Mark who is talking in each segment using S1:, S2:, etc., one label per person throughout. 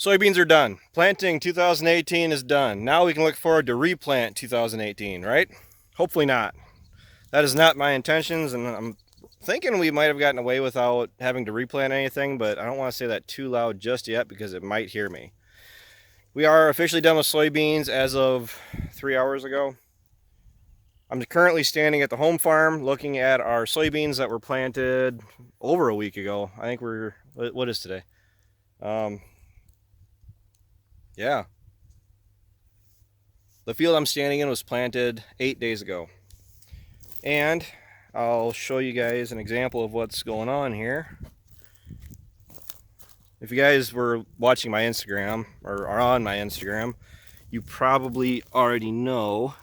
S1: Soybeans are done. Planting 2018 is done. Now we can look forward to replant 2018, right? Hopefully not. That is not my intentions, and I'm thinking we might have gotten away without having to replant anything, but I don't want to say that too loud just yet because it might hear me. We are officially done with soybeans as of 3 hours ago. I'm currently standing at the home farm looking at our soybeans that were planted over a week ago. I think what is today? Yeah. The field I'm standing in was planted 8 days ago. And I'll show you guys an example of what's going on here. If you guys were watching my Instagram or are on my Instagram, you probably already know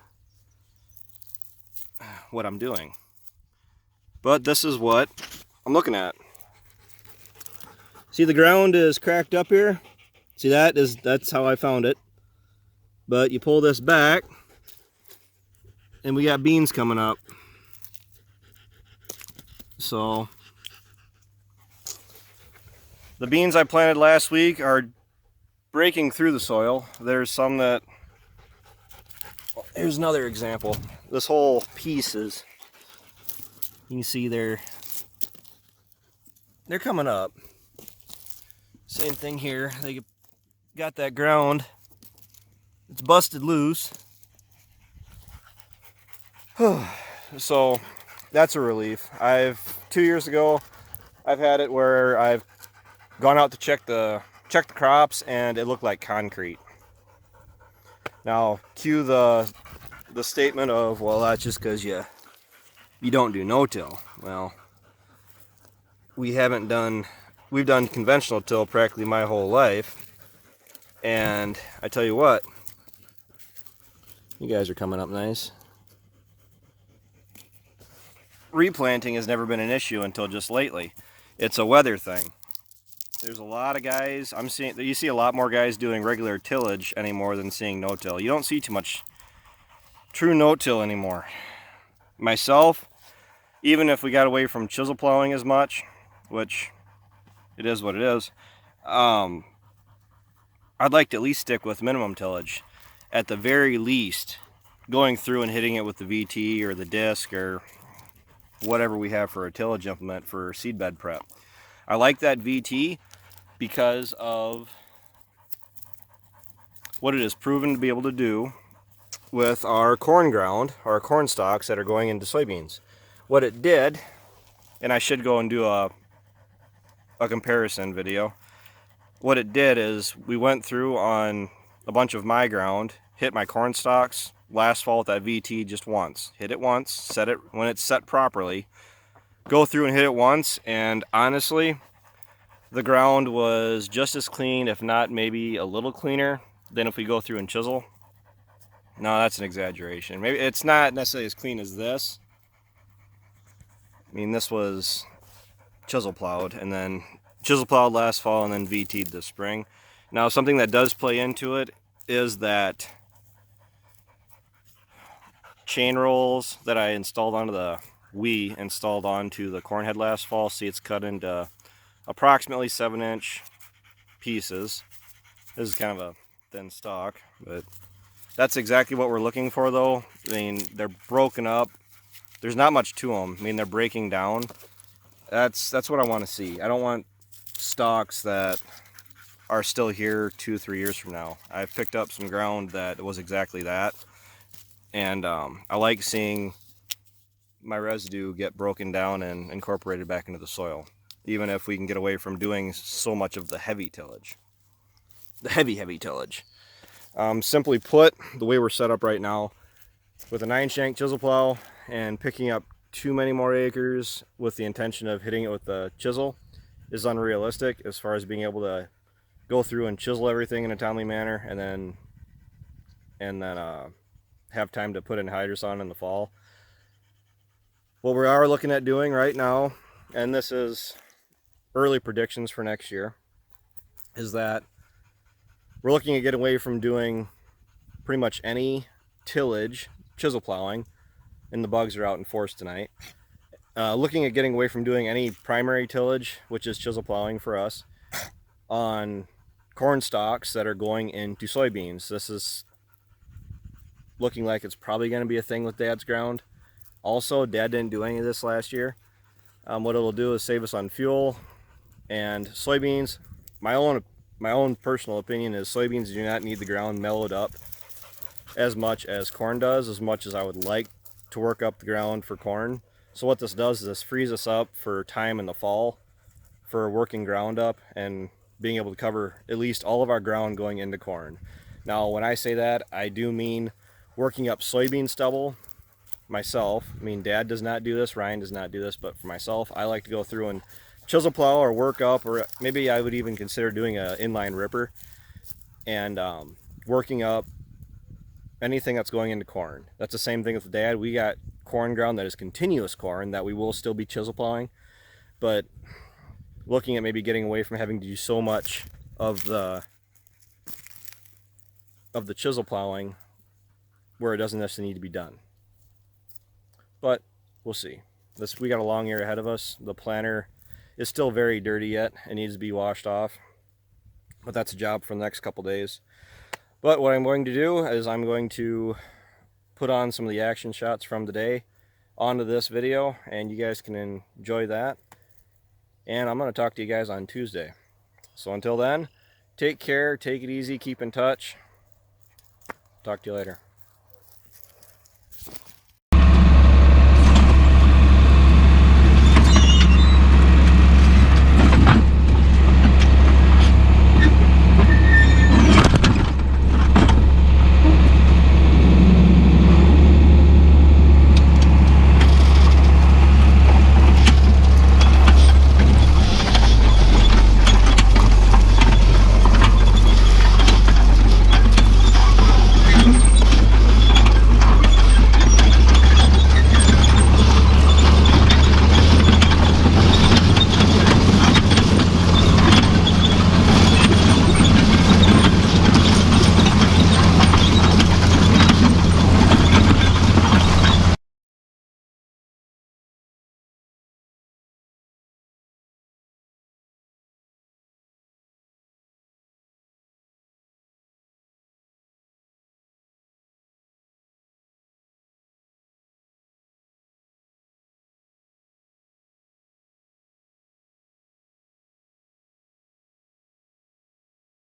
S1: what I'm doing. But this is what I'm looking at. See, the ground is cracked up here. See, that's how I found it. But you pull this back and we got beans coming up. So the beans I planted last week are breaking through the soil. There's some that, here's another example. This whole piece is, you can see they're coming up. Same thing here. They got that ground. It's busted loose. So that's a relief. 2 years ago, I've had it where I've gone out to check the crops and it looked like concrete. Now, cue the statement of, well, that's just because you don't do no-till. Well, we've done conventional till practically my whole life, and I tell you what, you guys are coming up nice. Replanting has never been an issue until just lately. It's a weather thing. There's a lot of guys, you see a lot more guys doing regular tillage anymore than seeing no-till. You don't see too much true no-till anymore. Myself, even if we got away from chisel plowing as much, which it is what it is, I'd like to at least stick with minimum tillage. At the very least, going through and hitting it with the VT or the disc or whatever we have for a tillage implement for seedbed prep. I like that VT because of what it is proven to be able to do with our corn ground, our corn stalks that are going into soybeans. What it did, and I should go and do a comparison video. What it did is we went through on a bunch of my ground, hit my corn stalks last fall with that VT just once. Hit it once, set it when it's set properly, go through and hit it once, and honestly, the ground was just as clean, if not maybe a little cleaner than if we go through and chisel. No, that's an exaggeration. Maybe it's not necessarily as clean as this. I mean, this was chisel plowed and then chisel plowed last fall and then VT'd this spring. Now, something that does play into it is that chain rolls that I installed onto we installed onto the corn head last fall. See, it's cut into approximately 7-inch pieces. This is kind of a thin stalk, but that's exactly what we're looking for, though. I mean, they're broken up. There's not much to them. I mean, they're breaking down. That's what I want to see. I don't want stalks that are still here 2-3 years from now. I've picked up some ground that was exactly that, and I like seeing my residue get broken down and incorporated back into the soil, even if we can get away from doing so much of the heavy tillage. The heavy tillage. Simply put, the way we're set up right now, with a 9-shank chisel plow and picking up too many more acres with the intention of hitting it with the chisel is unrealistic as far as being able to go through and chisel everything in a timely manner and then have time to put in hydrous on in the fall. What we are looking at doing right now, and this is early predictions for next year, is that we're looking at getting away from doing pretty much any tillage, chisel plowing, and the bugs are out in force tonight. Looking at getting away from doing any primary tillage, which is chisel plowing for us, on corn stalks that are going into soybeans. This is looking like it's probably going to be a thing with Dad's ground. Also, Dad didn't do any of this last year. What it'll do is save us on fuel and soybeans. My own personal opinion is soybeans do not need the ground mellowed up as much as corn does, as much as I would like to work up the ground for corn. So what this does is this frees us up for time in the fall for working ground up and being able to cover at least all of our ground going into corn. Now, when I say that, I do mean working up soybean stubble myself. I mean, Dad does not do this, Ryan does not do this, but for myself, I like to go through and chisel plow or work up, or maybe I would even consider doing an inline ripper and working up anything that's going into corn. That's the same thing with Dad. We got corn ground that is continuous corn that we will still be chisel plowing, but looking at maybe getting away from having to do so much of the chisel plowing where it doesn't necessarily need to be done. But we'll see. We got a long year ahead of us. The planter is still very dirty yet. It needs to be washed off, but that's a job for the next couple days. But what I'm going to do is I'm going to put on some of the action shots from today onto this video, and you guys can enjoy that. And I'm going to talk to you guys on Tuesday. So until then, take care, take it easy, keep in touch. Talk to you later.